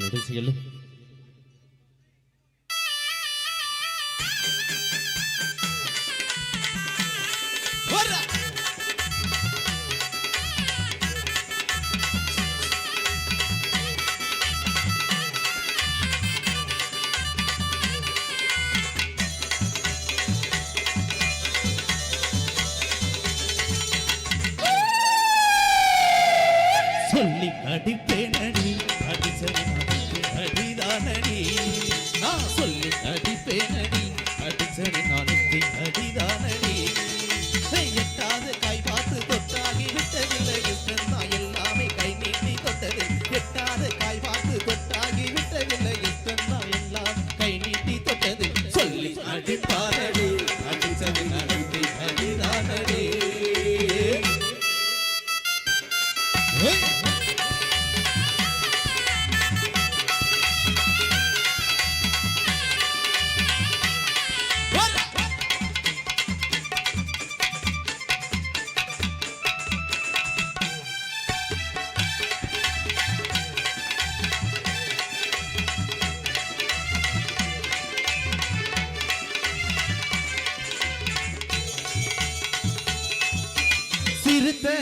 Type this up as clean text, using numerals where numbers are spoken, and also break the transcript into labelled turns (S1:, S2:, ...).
S1: சொல்லு சொல்லு. சொல்லி அடிப்பேனடி அடிச்சரி அடிதானடி நான் சொல்லி அடிப்பேனடி அடிச்சரி நானுக்கு அடிதானடி எட்டாவது கை பார்த்து தொட்டாகி விட்டதில்லை இஷ்டம்னா எல்லாமே கை நீட்டி தொட்டது எட்டாவது கை பார்த்து தொட்டாகி விட்டதில்லை இஷ்டம்னா எல்லாம் கை நீட்டி தொட்டது சொல்லி அடிப்பாரடி அடிச்சரி நானுக்கு அடிதானடி. சிறுத்தை